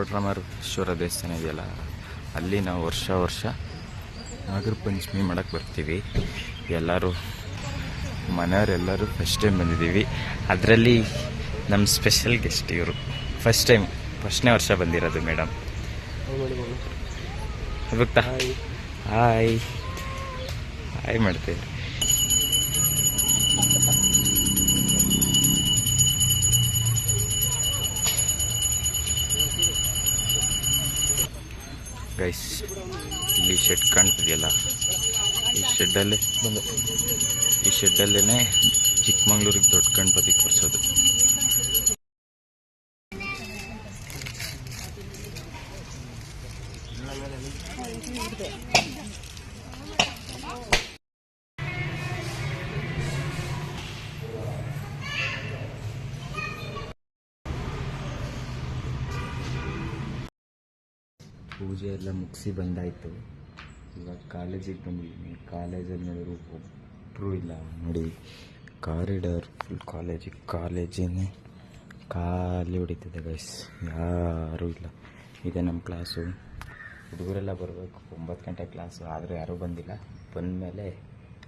ಕೋಟರಾಮೇಶ್ವರ ದೇವಸ್ಥಾನ ಇದೆಯಲ್ಲ, ಅಲ್ಲಿ ನಾವು ವರ್ಷ ನಾಗರ ಪಂಚಮಿ ಮಾಡೋಕ್ಕೆ ಬರ್ತೀವಿ. ಎಲ್ಲರೂ ಮನೆಯವರೆಲ್ಲರೂ ಫಸ್ಟ್ ಟೈಮ್ ಬಂದಿದ್ದೀವಿ. ಅದರಲ್ಲಿ ನಮ್ಮ ಸ್ಪೆಷಲ್ ಗೆಸ್ಟ್ ಇವರು. ಫಸ್ಟ್ನೇ ವರ್ಷ ಬಂದಿರೋದು ಮೇಡಮ್. ಗೊತ್ತಾ? ಹಾಯ್ ಮಾಡ್ತೇವೆ. ಗೈಸ್, ಇಲ್ಲಿ ಶೆಡ್ ಕಾಣ್ತಿದೆಯಲ್ಲ, ಈ ಶೆಡ್ಡಲ್ಲೇ ಚಿಕ್ಕಮಂಗ್ಳೂರಿಗೆ ದೊಡ್ಡ ಗಣಪತಿ ಕೊರ್ಸೋದು. ಪೂಜೆ ಎಲ್ಲ ಮುಗಿಸಿ ಬಂದಾಯಿತು. ಇವಾಗ ಕಾಲೇಜಿಗೆ ಬಂದಿದ್ದೀನಿ. ಕಾಲೇಜಲ್ಲಿ ನೋಡಿದ್ರು ಒಬ್ಬರು ಇಲ್ಲ ನೋಡಿ. ಕಾರಿಡಾರ್ ಫುಲ್ ಕಾಲೇಜಿನೇ ಖಾಲಿ ಹೊಡಿತಿದೆ ಗೈಸ್, ಯಾರೂ ಇಲ್ಲ. ಇದೆ ನಮ್ಮ ಕ್ಲಾಸು. ಹುಡುಗರೆಲ್ಲ ಬರಬೇಕು, 9 ಗಂಟೆ ಕ್ಲಾಸು, ಆದರೆ ಯಾರೂ ಬಂದಿಲ್ಲ. ಬಂದಮೇಲೆ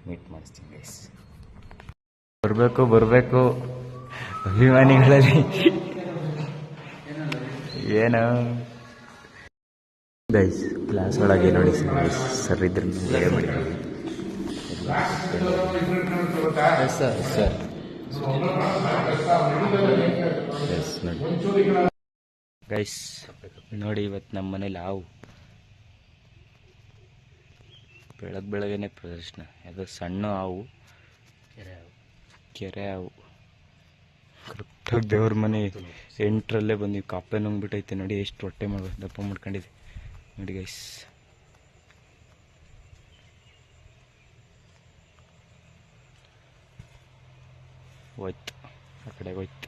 ಮೀಟ್ ಮಾಡಿಸ್ತೀನಿ ಗೈಸ್. ಬರಬೇಕು ಅಭಿಮಾನಿಗಳಲ್ಲಿ. ಏನು ಗೈಸ್, ಕ್ಲಾಸ್ ಒಳಗೆ ನೋಡಿ ಸರ್ ಇದ್ರ ವಿಡಿಯೋ ಮಾಡಿದ್ದೀವಿ. ಗೈಸ್ ನೋಡಿ, ಇವತ್ತು ನಮ್ಮ ಮನೇಲಿ ಬೆಳಗ್ಗೆನೆ ಪ್ರದರ್ಶನ. ಅದು ಸಣ್ಣ ಹಾವು, ಕೆರೆ ಹಾವು. ಕರೆಕ್ಟಾಗಿ ದೇವ್ರ ಮನೆ ಎಂಟ್ರಲ್ಲೇ ಬಂದು ಕಾಪೆ ನುಂಗ್ಬಿಟ್ಟೈತೆ ನೋಡಿ. ಎಷ್ಟು ಹೊಟ್ಟೆ ದಪ್ಪ ಮಾಡ್ಕೊಂಡಿದೆ ನೋಡಿ ಗೈಸ್. ಹೋಯ್ತು, ಆ ಕಡೆಗೆ ಹೋಯ್ತು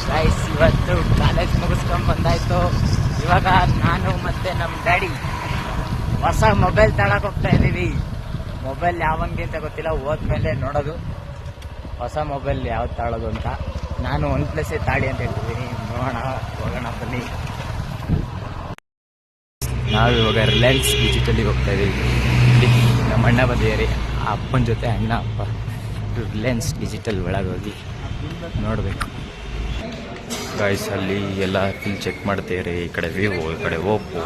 ಗೈಸ್. ಇವತ್ತು ಕಾಲೇಜ್ ಮುಗಿಸ್ಕೊಂಡು ಬಂದಾಯ್ತು. ಇವಾಗ ನಾನು ಮತ್ತೆ ನಮ್ಮ ಡ್ಯಾಡಿ ಹೊಸ ಮೊಬೈಲ್ ತಗೊಳಕ್ ಹೋಗ್ತಾ ಇದ್ದೀವಿ. ಮೊಬೈಲ್ ಯಾವಂಗೆ ಅಂತ ಗೊತ್ತಿಲ್ಲ, ಹೋದ್ಮೇಲೆ ನೋಡೋದು ಹೊಸ ಮೊಬೈಲ್ ಯಾವ್ದು ತಾಳೋದು ಅಂತ. ನಾನು OnePlus ತಾಳಿ ಅಂತ ಹೇಳ್ತಿದ್ದೀನಿ. ನೋಡೋಣ, ಹೋಗೋಣ ಬನ್ನಿ. ನಾವು ಇವಾಗ ರಿಲಯನ್ಸ್ ಡಿಜಿಟಲಿಗೆ ಹೋಗ್ತಾ ಇದ್ದೀವಿ. ನಮ್ಮ ಅಣ್ಣ ಬಂದಿದ್ದಾರೆ, ಆ ಅಪ್ಪನ ಜೊತೆ ಅಣ್ಣ ಅಪ್ಪ ರಿಲಯನ್ಸ್ ಡಿಜಿಟಲ್ ಒಳಗೆ ಹೋಗಿ ನೋಡಬೇಕು ಗಾಯ್ಸ್. ಅಲ್ಲಿ ಎಲ್ಲ ಫುಲ್ ಚೆಕ್ ಮಾಡ್ತಿದ್ದಾರೆ. ಈ ಕಡೆ ವಿವೋ, ಈ ಕಡೆ ಓಪೋ,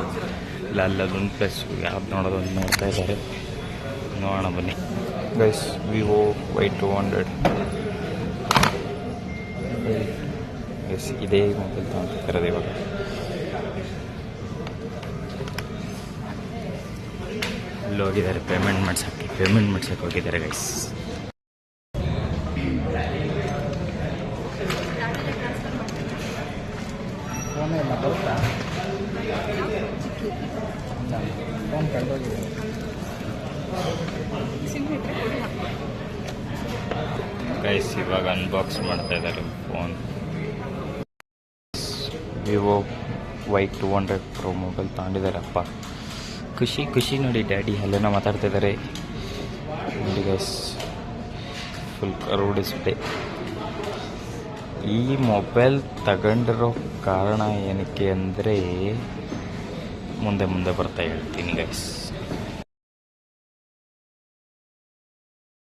ಇಲ್ಲ ಅಲ್ಲದು OnePlus, ಯಾವ್ದು ನೋಡೋದು ಅಂತ ನೋಡ್ತಾ ಇದ್ದಾರೆ. ನೋಡೋಣ ಬನ್ನಿ ಗೈಸ್. ವಿವೋ Y200 ಎಸ್, ಇದೇ ಮೊಬೈಲ್ ತಗೊಂಡಿರೋದು ಇವಾಗ. ಅಲ್ಲಿ ಹೋಗಿದ್ದಾರೆ ಪೇಮೆಂಟ್ ಮಾಡ್ಸಕ್ಕೆ ಹೋಗಿದ್ದಾರೆ ಗೈಸ್. ಗೈಸ್ ಇವಾಗ ಅನ್ಬಾಕ್ಸ್ ಮಾಡ್ತಾ ಇದ್ದಾರೆ phone. Vivo Y200 Pro mobile ತಗೊಂಡಿದ್ದಾರಪ್ಪ. ಖುಷಿ ನೋಡಿ. ಡ್ಯಾಡಿ ಅಲ್ಲೇನೋ ಮಾತಾಡ್ತಾ ಇದ್ದಾರೆ ನೋಡಿ ಗೈಸ್. Full curve display. ಈ ಮೊಬೈಲ್ ತಗೊಂಡಿರೋ ಕಾರಣ ಏನಕ್ಕೆ ಅಂದರೆ ಮುಂದೆ ಬರ್ತಾ ಹೇಳ್ತೀನಿ ಗೈಸ್.